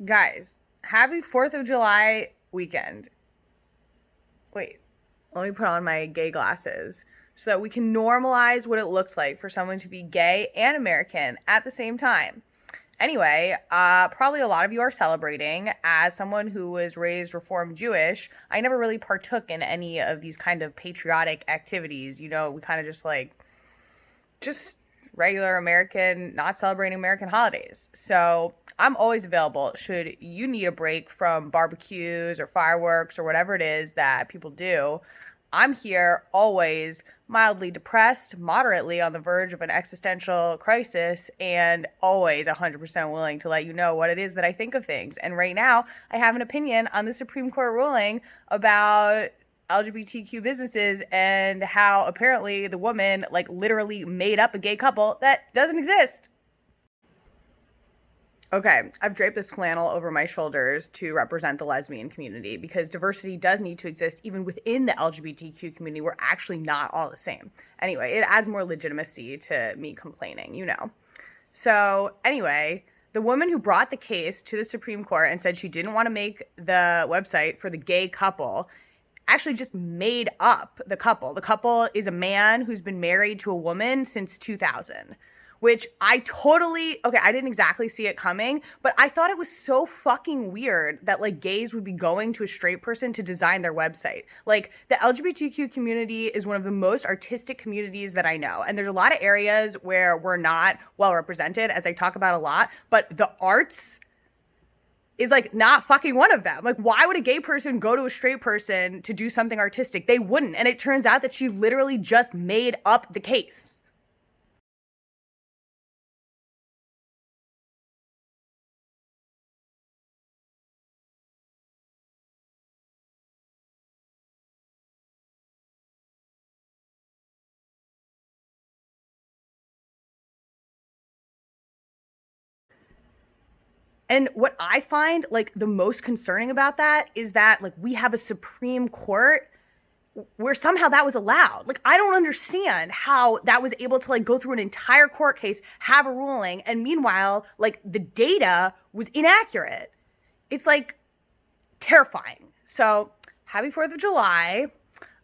Guys, happy 4th of July weekend. Wait, let me put on my gay glasses so that we can normalize what it looks like for someone to be gay and American at the same time. Anyway, probably a lot of you are celebrating. As someone who was raised Reformed Jewish, I never really partook in any of these kind of patriotic activities. We kind of just regular American, not celebrating American holidays. So I'm always available should you need a break from barbecues or fireworks or whatever it is that people do. I'm here always mildly depressed, moderately on the verge of an existential crisis, and always 100% willing to let you know what it is that I think of things. And right now, I have an opinion on the Supreme Court ruling about LGBTQ businesses and how apparently the woman like literally made up a gay couple that doesn't exist. Okay, I've draped this flannel over my shoulders to represent the lesbian community because diversity does need to exist even within the LGBTQ community. We're actually not all the same. Anyway, it adds more legitimacy to me complaining. So, anyway, the woman who brought the case to the Supreme Court and said she didn't want to make the website for the gay couple actually just made up the couple. The couple is a man who's been married to a woman since 2000, which okay, I didn't exactly see it coming, but I thought it was so fucking weird that like gays would be going to a straight person to design their website. Like the LGBTQ community is one of the most artistic communities that I know. And there's a lot of areas where we're not well represented, as I talk about a lot, but the arts is like not fucking one of them. Like, why would a gay person go to a straight person to do something artistic? They wouldn't. And it turns out that she literally just made up the case. And what I find like the most concerning about that is that like we have a Supreme Court where somehow that was allowed. Like I don't understand how that was able to like go through an entire court case, have a ruling, and meanwhile like the data was inaccurate. It's like terrifying. So, happy 4th of July.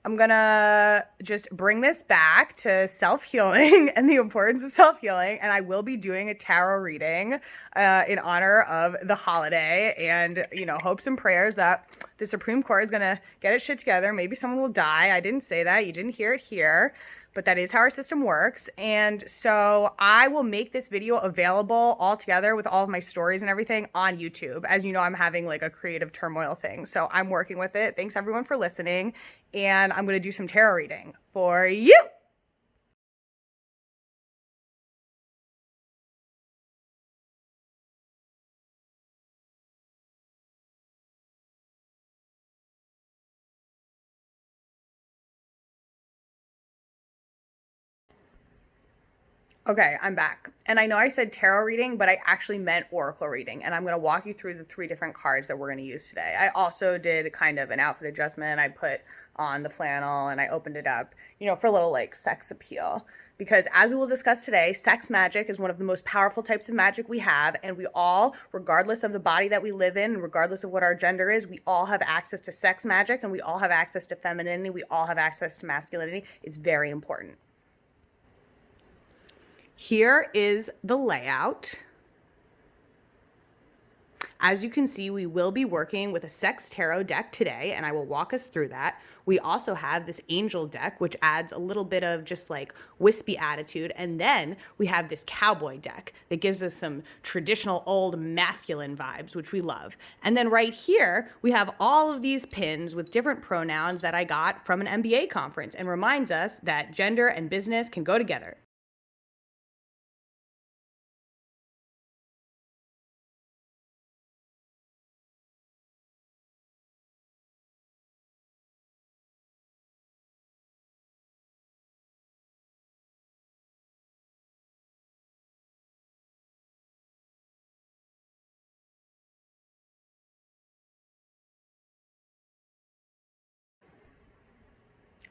I'm gonna just bring this back to self healing and the importance of self healing. And I will be doing a tarot reading in honor of the holiday and, hopes and prayers that the Supreme Court is gonna get its shit together. Maybe someone will die. I didn't say that. You didn't hear it here. But that is how our system works. And so I will make this video available all together with all of my stories and everything on YouTube. As you know, I'm having like a creative turmoil thing. So I'm working with it. Thanks everyone for listening. And I'm going to do some tarot reading for you. Okay, I'm back. And I know I said tarot reading, but I actually meant oracle reading. And I'm going to walk you through the three different cards that we're going to use today. I also did kind of an outfit adjustment. I put on the flannel and I opened it up, for a little like sex appeal. Because as we will discuss today, sex magic is one of the most powerful types of magic we have. And we all, regardless of the body that we live in, regardless of what our gender is, we all have access to sex magic and we all have access to femininity. We all have access to masculinity. It's very important. Here is the layout. As you can see, we will be working with a sex tarot deck today, and I will walk us through that. We also have this angel deck, which adds a little bit of just like wispy attitude. And then we have this cowboy deck that gives us some traditional old masculine vibes, which we love. And then right here, we have all of these pins with different pronouns that I got from an MBA conference and reminds us that gender and business can go together.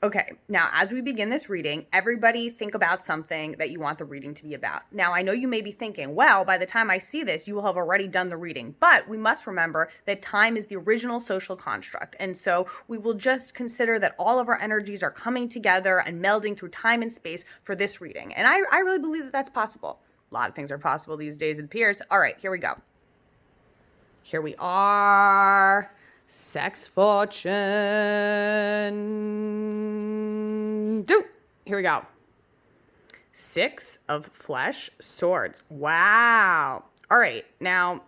Okay, now as we begin this reading, everybody think about something that you want the reading to be about. Now, I know you may be thinking, well, by the time I see this, you will have already done the reading. But we must remember that time is the original social construct. And so we will just consider that all of our energies are coming together and melding through time and space for this reading. And I really believe that that's possible. A lot of things are possible these days, it appears. All right, here we go. Here we are. Sex fortune. Here we go. 6 of flesh swords. Wow. All right. Now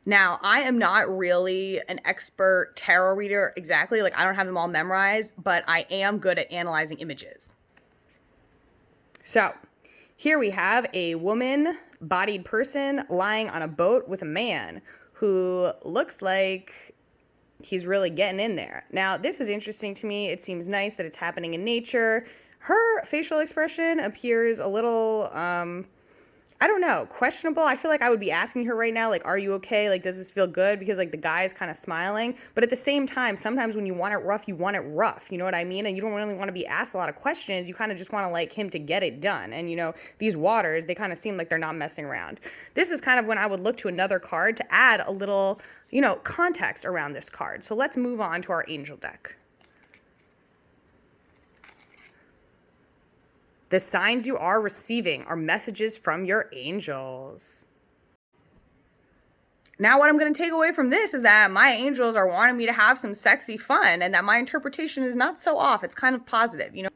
I am not really an expert tarot reader exactly. Like, I don't have them all memorized, but I am good at analyzing images. So here we have a woman-bodied person lying on a boat with a man who looks like he's really getting in there. Now, this is interesting to me. It seems nice that it's happening in nature. Her facial expression appears a little, I don't know, questionable. I feel like I would be asking her right now, like, are you okay? Like, does this feel good? Because, like, the guy is kind of smiling. But at the same time, sometimes when you want it rough, you want it rough. You know what I mean? And you don't really want to be asked a lot of questions. You kind of just want to like him to get it done. And, you know, these waters, they kind of seem like they're not messing around. This is kind of when I would look to another card to add a little, you know, context around this card. So let's move on to our angel deck. The signs you are receiving are messages from your angels. Now, what I'm going to take away from this is that my angels are wanting me to have some sexy fun and that my interpretation is not so off. It's kind of positive, you know.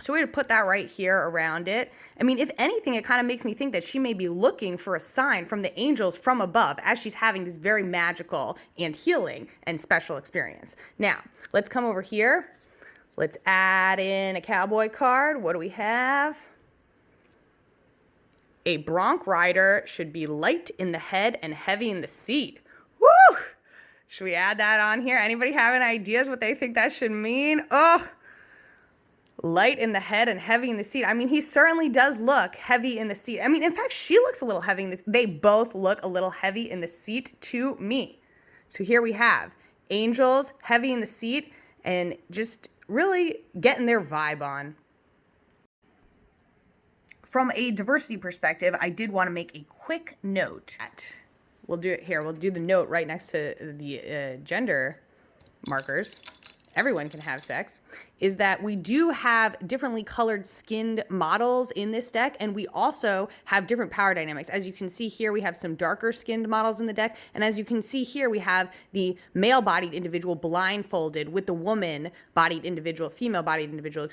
So we're going to put that right here around it. I mean, if anything, it kind of makes me think that she may be looking for a sign from the angels from above as she's having this very magical and healing and special experience. Now, let's come over here. Let's add in a cowboy card. What do we have? A bronc rider should be light in the head and heavy in the seat. Woo! Should we add that on here? Anybody have any ideas what they think that should mean? Oh, light in the head and heavy in the seat. I mean, he certainly does look heavy in the seat. I mean, in fact, she looks a little heavy in this. They both look a little heavy in the seat to me. So here we have angels, heavy in the seat, and just really getting their vibe on. From a diversity perspective, I did want to make a quick note. We'll do it here. We'll do the note right next to the gender markers. Everyone can have sex. Is that we do have differently colored skinned models in this deck, and we also have different power dynamics. As you can see here, we have some darker skinned models in the deck, and as you can see here, we have the male-bodied individual blindfolded with the woman-bodied individual, female-bodied individual,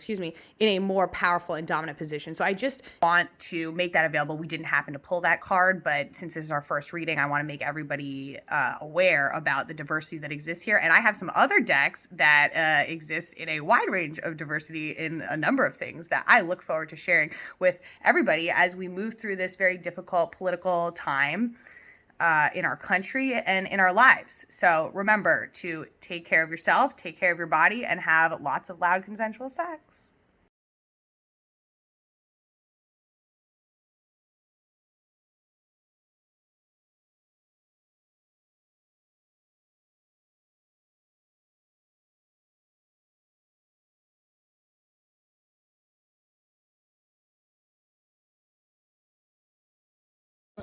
in a more powerful and dominant position. So I just want to make that available. We didn't happen to pull that card, but since this is our first reading, I want to make everybody aware about the diversity that exists here. And I have some other decks that exist in a wide range of diversity in a number of things that I look forward to sharing with everybody as we move through this very difficult political time in our country and in our lives. So remember to take care of yourself, take care of your body, and have lots of loud consensual sex.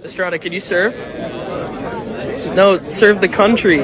Estrada, can you serve? No, serve the country.